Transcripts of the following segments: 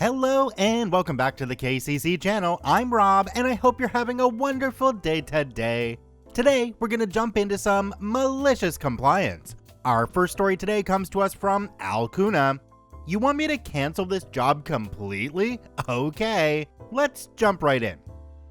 Hello and welcome back to the KCC channel. I'm Rob and I hope you're having a wonderful day today. Today, we're gonna jump into some malicious compliance. Our first story today comes to us from Alcuna. You want me to cancel this job completely? Okay, let's jump right in.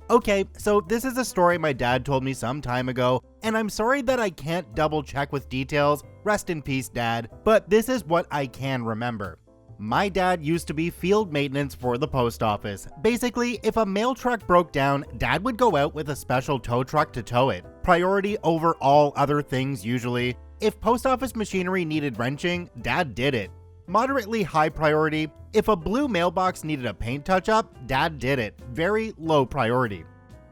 Okay, so this is a story my dad told me some time ago, and I'm sorry that I can't double check with details. Rest in peace, Dad, but this is what I can remember. My dad used to be field maintenance for the post office. Basically, if a mail truck broke down, Dad would go out with a special tow truck to tow it. Priority over all other things usually. If post office machinery needed wrenching, Dad did it. Moderately high priority. If a blue mailbox needed a paint touch-up, Dad did it. Very low priority.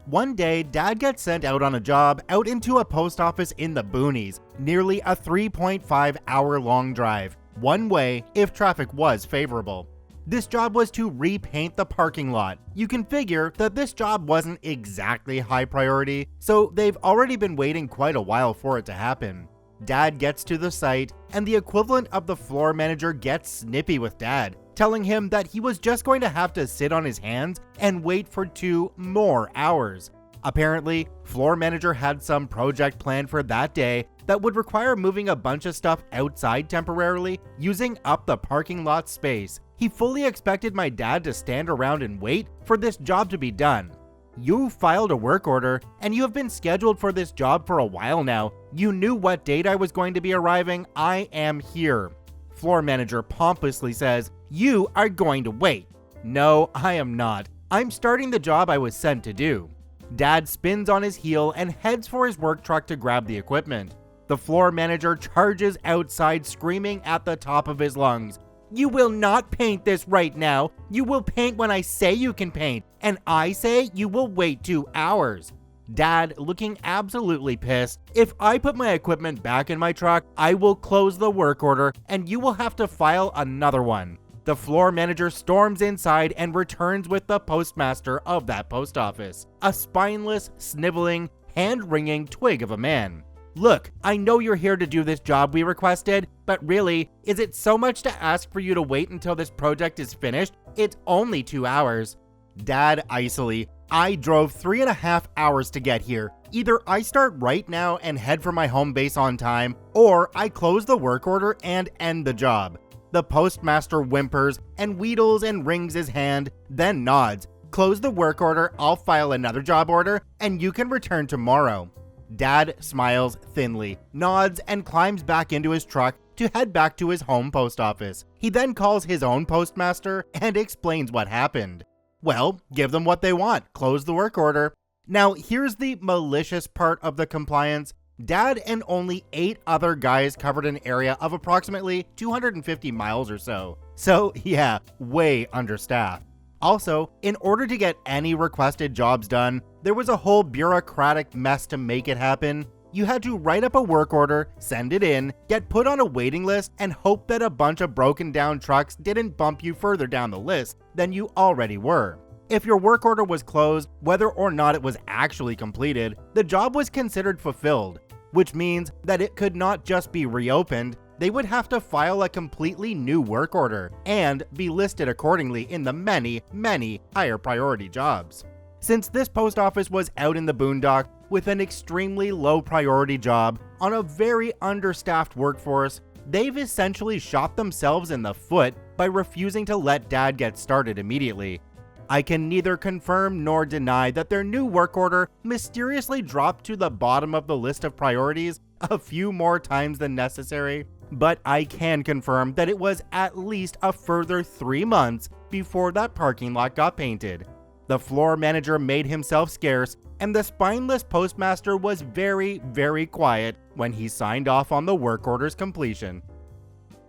One day, Dad gets sent out on a job out into a post office in the boonies, nearly a 3.5-hour-long drive. One way if traffic was favorable. This job was to repaint the parking lot. You can figure that this job wasn't exactly high priority, so they've already been waiting quite a while for it to happen. Dad gets to the site, and the equivalent of the floor manager gets snippy with Dad, telling him that he was just going to have to sit on his hands and wait for 2 more hours. Apparently, floor manager had some project planned for that day that would require moving a bunch of stuff outside temporarily, using up the parking lot space. He fully expected my dad to stand around and wait for this job to be done. You filed a work order, and you have been scheduled for this job for a while now. You knew what date I was going to be arriving. I am here. Floor manager pompously says, "You are going to wait." No, I am not. I'm starting the job I was sent to do. Dad spins on his heel and heads for his work truck to grab the equipment. The floor manager charges outside, screaming at the top of his lungs, "You will not paint this right now. You will paint when I say you can paint, and I say you will wait 2 hours. Dad, looking absolutely pissed, "If I put my equipment back in my truck, I will close the work order and you will have to file another one." The floor manager storms inside and returns with the postmaster of that post office, a spineless, sniveling, hand-wringing twig of a man. "Look, I know you're here to do this job we requested, but really, is it so much to ask for you to wait until this project is finished? It's only 2 hours. Dad, icily, I drove 3.5 hours to get here. Either I start right now and head for my home base on time, or I close the work order and end the job." The postmaster whimpers and wheedles and wrings his hand, then nods. "Close the work order, I'll file another job order, and you can return tomorrow." Dad smiles thinly, nods, and climbs back into his truck to head back to his home post office. He then calls his own postmaster and explains what happened. Well, give them what they want, close the work order. Now, here's the malicious part of the compliance. Dad and only 8 other guys covered an area of approximately 250 miles or so. So, yeah, way understaffed. Also, in order to get any requested jobs done, there was a whole bureaucratic mess to make it happen. You had to write up a work order, send it in, get put on a waiting list, and hope that a bunch of broken down trucks didn't bump you further down the list than you already were. If your work order was closed, whether or not it was actually completed, the job was considered fulfilled, which means that it could not just be reopened. They would have to file a completely new work order and be listed accordingly in the many, many higher priority jobs. Since this post office was out in the boondock with an extremely low priority job on a very understaffed workforce, they've essentially shot themselves in the foot by refusing to let Dad get started immediately. I can neither confirm nor deny that their new work order mysteriously dropped to the bottom of the list of priorities a few more times than necessary, but I can confirm that it was at least a further 3 months before that parking lot got painted. The floor manager made himself scarce, and the spineless postmaster was very, very quiet when he signed off on the work order's completion.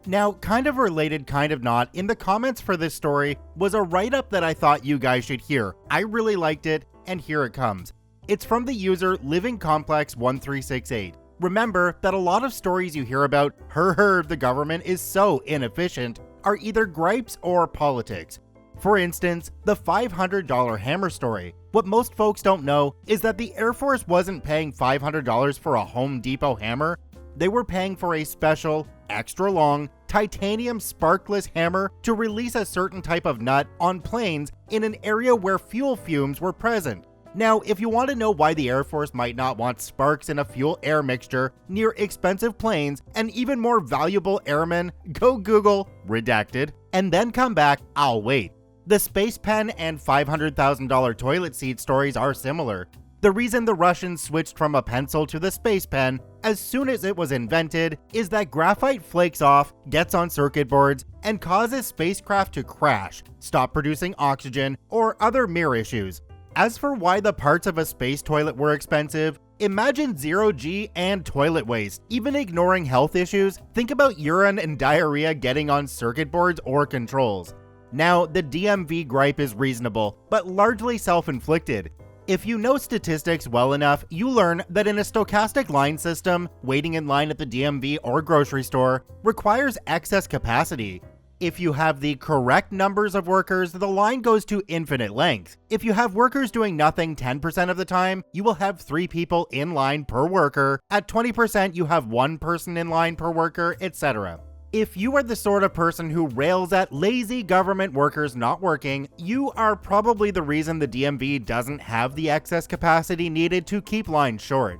Now, kind of related, kind of not, in the comments for this story was a write-up that I thought you guys should hear. I really liked it, and here it comes. It's from the user LivingComplex1368. Remember that a lot of stories you hear about, the government is so inefficient, are either gripes or politics. For instance, the $500 hammer story. What most folks don't know is that the Air Force wasn't paying $500 for a Home Depot hammer. They were paying for a special, extra long, titanium sparkless hammer to release a certain type of nut on planes in an area where fuel fumes were present. Now, if you want to know why the Air Force might not want sparks in a fuel-air mixture near expensive planes and even more valuable airmen, go Google redacted and then come back. I'll wait. The space pen and $500,000 toilet seat stories are similar. The reason the Russians switched from a pencil to the space pen as soon as it was invented is that graphite flakes off, gets on circuit boards, and causes spacecraft to crash, stop producing oxygen, or other mere issues. As for why the parts of a space toilet were expensive, imagine zero-G and toilet waste. Even ignoring health issues, think about urine and diarrhea getting on circuit boards or controls. Now, the DMV gripe is reasonable, but largely self-inflicted. If you know statistics well enough, you learn that in a stochastic line system, waiting in line at the DMV or grocery store requires excess capacity. If you have the correct numbers of workers, the line goes to infinite length. If you have workers doing nothing 10% of the time, you will have 3 people in line per worker. At 20%, you have 1 person in line per worker, etc. If you are the sort of person who rails at lazy government workers not working, you are probably the reason the DMV doesn't have the excess capacity needed to keep lines short.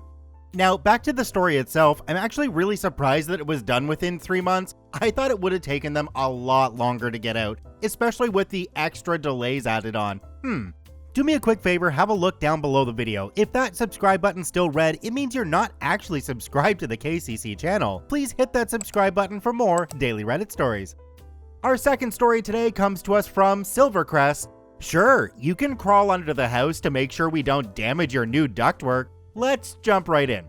Now, back to the story itself, I'm actually really surprised that it was done within 3 months. I thought it would have taken them a lot longer to get out, especially with the extra delays added on. Do me a quick favor, have a look down below the video. If that subscribe button's still red, it means you're not actually subscribed to the KCC channel. Please hit that subscribe button for more daily Reddit stories. Our second story today comes to us from Silvercrest. Sure, you can crawl under the house to make sure we don't damage your new ductwork. Let's jump right in.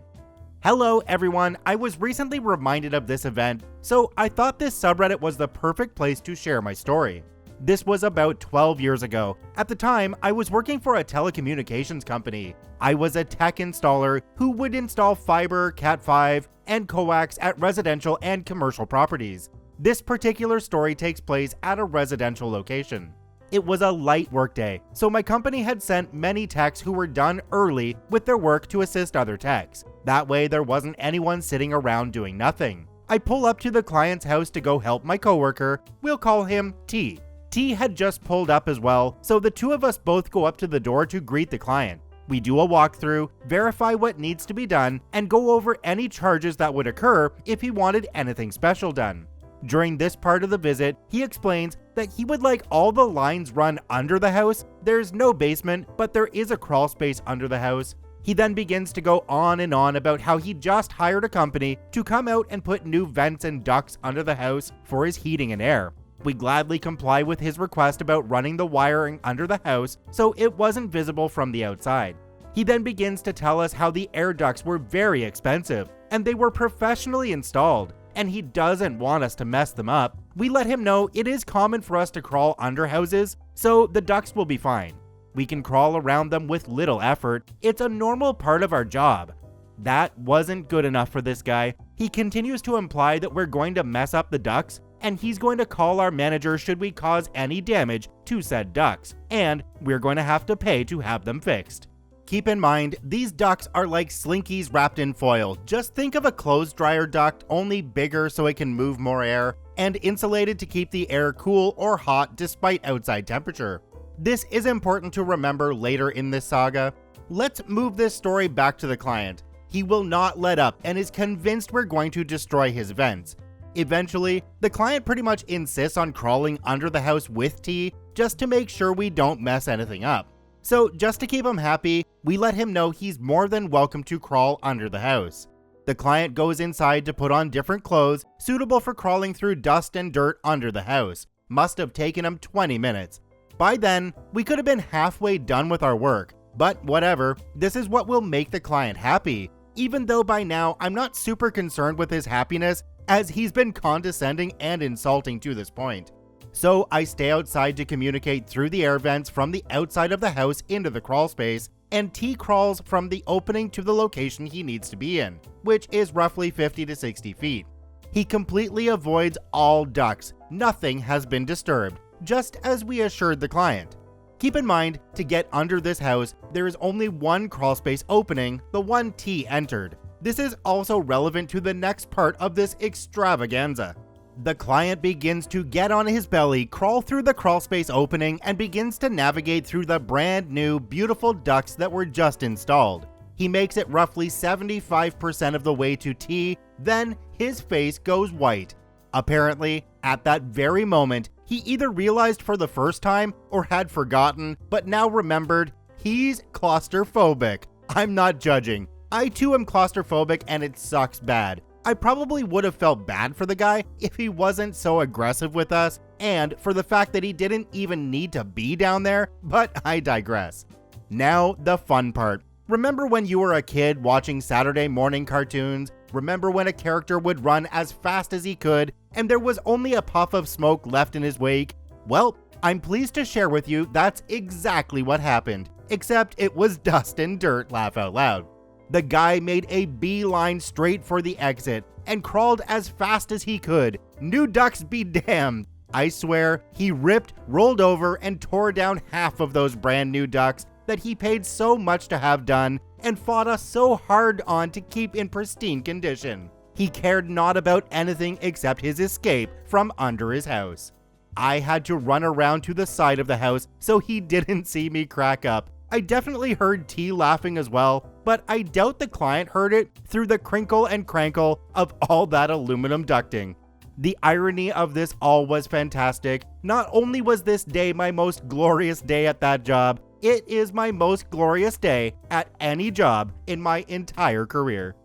Hello everyone, I was recently reminded of this event, so I thought this subreddit was the perfect place to share my story. This was about 12 years ago. At the time, I was working for a telecommunications company. I was a tech installer who would install fiber, Cat5, and coax at residential and commercial properties. This particular story takes place at a residential location. It was a light workday, so my company had sent many techs who were done early with their work to assist other techs. That way there wasn't anyone sitting around doing nothing. I pull up to the client's house to go help my coworker. We'll call him T. T had just pulled up as well, so the two of us both go up to the door to greet the client. We do a walkthrough, verify what needs to be done, and go over any charges that would occur if he wanted anything special done. During this part of the visit, he explains that he would like all the lines run under the house. There's no basement, but there is a crawl space under the house. He then begins to go on and on about how he just hired a company to come out and put new vents and ducts under the house for his heating and air. We gladly comply with his request about running the wiring under the house so it wasn't visible from the outside. He then begins to tell us how the air ducts were very expensive and they were professionally installed, and he doesn't want us to mess them up. We let him know it is common for us to crawl under houses, so the ducts will be fine. We can crawl around them with little effort. It's a normal part of our job. That wasn't good enough for this guy. He continues to imply that we're going to mess up the ducts, and he's going to call our manager should we cause any damage to said ducts, and we're going to have to pay to have them fixed. Keep in mind, these ducts are like slinkies wrapped in foil. Just think of a clothes dryer duct, only bigger so it can move more air, and insulated to keep the air cool or hot despite outside temperature. This is important to remember later in this saga. Let's move this story back to the client. He will not let up and is convinced we're going to destroy his vents. Eventually, the client pretty much insists on crawling under the house with T just to make sure we don't mess anything up. So just to keep him happy, we let him know he's more than welcome to crawl under the house. The client goes inside to put on different clothes suitable for crawling through dust and dirt under the house. Must have taken him 20 minutes. By then, we could have been halfway done with our work, but whatever, this is what will make the client happy. Even though by now I'm not super concerned with his happiness, as he's been condescending and insulting to this point. So I stay outside to communicate through the air vents from the outside of the house into the crawl space, and T crawls from the opening to the location he needs to be in, which is roughly 50 to 60 feet. He completely avoids all ducts. Nothing has been disturbed, just as we assured the client. Keep in mind, to get under this house, there is only one crawl space opening, the one T entered. This is also relevant to the next part of this extravaganza. The client begins to get on his belly, crawl through the crawlspace opening, and begins to navigate through the brand new, beautiful ducts that were just installed. He makes it roughly 75% of the way to T, then his face goes white. Apparently, at that very moment, he either realized for the first time or had forgotten, but now remembered he's claustrophobic. I'm not judging. I too am claustrophobic and it sucks bad. I probably would have felt bad for the guy if he wasn't so aggressive with us and for the fact that he didn't even need to be down there, but I digress. Now, the fun part. Remember when you were a kid watching Saturday morning cartoons? Remember when a character would run as fast as he could and there was only a puff of smoke left in his wake? Well, I'm pleased to share with you that's exactly what happened, except it was dust and dirt, laugh out loud. The guy made a beeline straight for the exit and crawled as fast as he could. New ducks be damned. I swear, he ripped, rolled over, and tore down half of those brand new ducks that he paid so much to have done and fought us so hard on to keep in pristine condition. He cared not about anything except his escape from under his house. I had to run around to the side of the house so he didn't see me crack up. I definitely heard T laughing as well, but I doubt the client heard it through the crinkle and crankle of all that aluminum ducting. The irony of this all was fantastic. Not only was this day my most glorious day at that job, it is my most glorious day at any job in my entire career.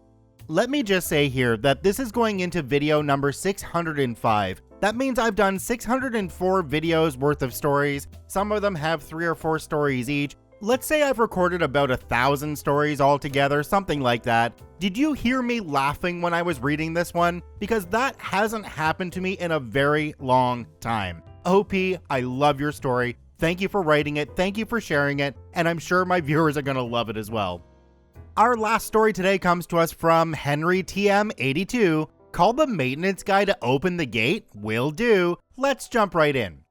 Let me just say here that this is going into video number 605. That means I've done 604 videos worth of stories. Some of them have 3 or 4 stories each. Let's say I've recorded about 1,000 stories altogether, something like that. Did you hear me laughing when I was reading this one? Because that hasn't happened to me in a very long time. OP, I love your story. Thank you for writing it, thank you for sharing it, and I'm sure my viewers are gonna love it as well. Our last story today comes to us from Henry TM82. Call the maintenance guy to open the gate? Will do. Let's jump right in.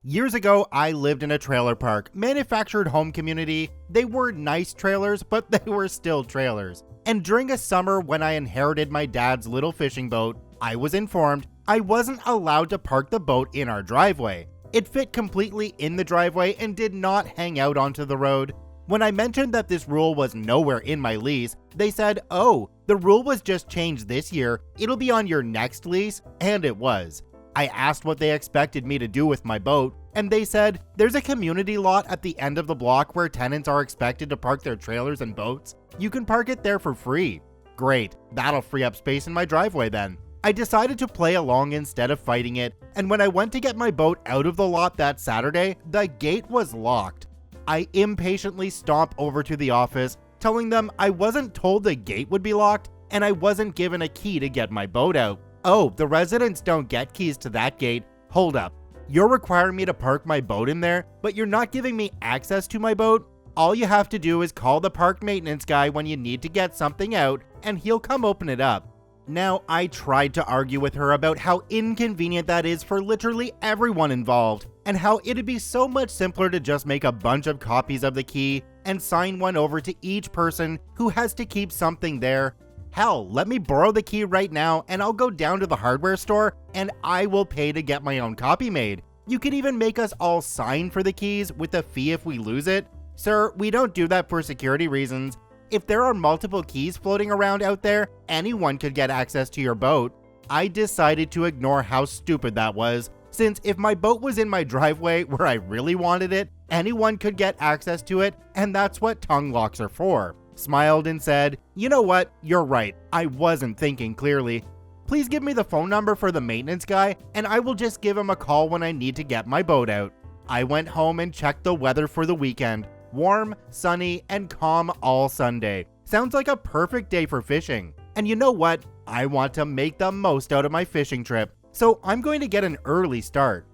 Years ago, I lived in a trailer park, manufactured home community. They were nice trailers, but they were still trailers. And during a summer when I inherited my dad's little fishing boat, I was informed I wasn't allowed to park the boat in our driveway. It fit completely in the driveway and did not hang out onto the road. When I mentioned that this rule was nowhere in my lease, they said, "Oh, the rule was just changed this year. It'll be on your next lease," and it was. I asked what they expected me to do with my boat, and they said, "There's a community lot at the end of the block where tenants are expected to park their trailers and boats. You can park it there for free." Great, that'll free up space in my driveway then. I decided to play along instead of fighting it, and when I went to get my boat out of the lot that Saturday, the gate was locked. I impatiently stomped over to the office, telling them I wasn't told the gate would be locked, and I wasn't given a key to get my boat out. "Oh, the residents don't get keys to that gate. Hold up. You're requiring me to park my boat in there, but you're not giving me access to my boat? All you have to do is call the park maintenance guy when you need to get something out, and he'll come open it up." Now, I tried to argue with her about how inconvenient that is for literally everyone involved, and how it'd be so much simpler to just make a bunch of copies of the key and sign one over to each person who has to keep something there. Hell, let me borrow the key right now and I'll go down to the hardware store and I will pay to get my own copy made. You could even make us all sign for the keys with a fee if we lose it. Sir, we don't do that for security reasons. If there are multiple keys floating around out there, anyone could get access to your boat. I decided to ignore how stupid that was, since if my boat was in my driveway where I really wanted it, anyone could get access to it, and that's what tongue locks are for. Smiled and said, "You know what? You're right. I wasn't thinking clearly. Please give me the phone number for the maintenance guy, and I will just give him a call when I need to get my boat out." I went home and checked the weather for the weekend. Warm, sunny, and calm all Sunday. Sounds like a perfect day for fishing. And you know what? I want to make the most out of my fishing trip, so I'm going to get an early start.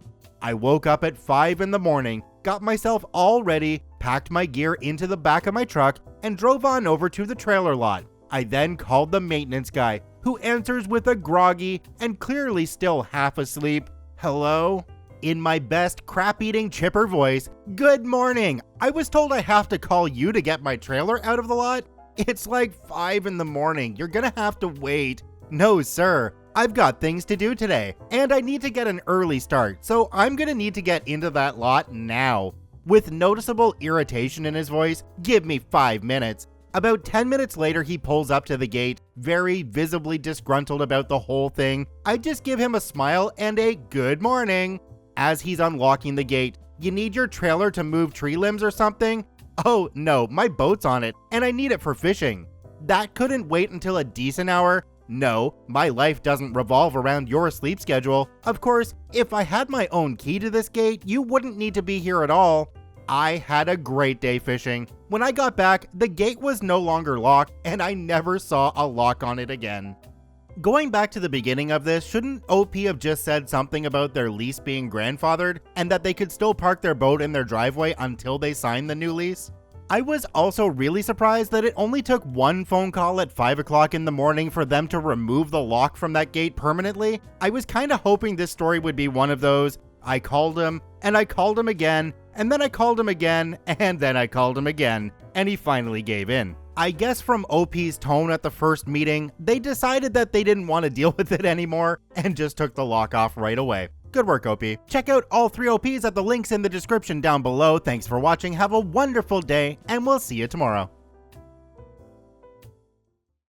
I woke up at 5 in the morning, got myself all ready, packed my gear into the back of my truck, and drove on over to the trailer lot. I then called the maintenance guy, who answers with a groggy and clearly still half asleep, "Hello?" In my best crap-eating chipper voice, "Good morning. I was told I have to call you to get my trailer out of the lot. It's like 5 in the morning. You're gonna have to wait." "No, sir. I've got things to do today, and I need to get an early start, so I'm gonna need to get into that lot now. With noticeable irritation in his voice, give me 5 minutes. About 10 minutes later, he pulls up to the gate, very visibly disgruntled about the whole thing. I just give him a smile and a good morning. As he's unlocking the gate, you need your trailer to move tree limbs or something? Oh no, my boat's on it, and I need it for fishing. That couldn't wait until a decent hour? No, my life doesn't revolve around your sleep schedule. Of course, if I had my own key to this gate, you wouldn't need to be here at all. I had a great day fishing. When I got back, the gate was no longer locked, and I never saw a lock on it again. Going back to the beginning of this, shouldn't OP have just said something about their lease being grandfathered, and that they could still park their boat in their driveway until they signed the new lease? I was also really surprised that it only took one phone call at 5 o'clock in the morning for them to remove the lock from that gate permanently. I was kinda hoping this story would be one of those, I called him, and I called him again, and then I called him again, and then I called him again, and he finally gave in. I guess from OP's tone at the first meeting, they decided that they didn't want to deal with it anymore, and just took the lock off right away. Good work, OP. Check out all 3 OPs at the links in the description down below. Thanks for watching, have a wonderful day, and we'll see you tomorrow.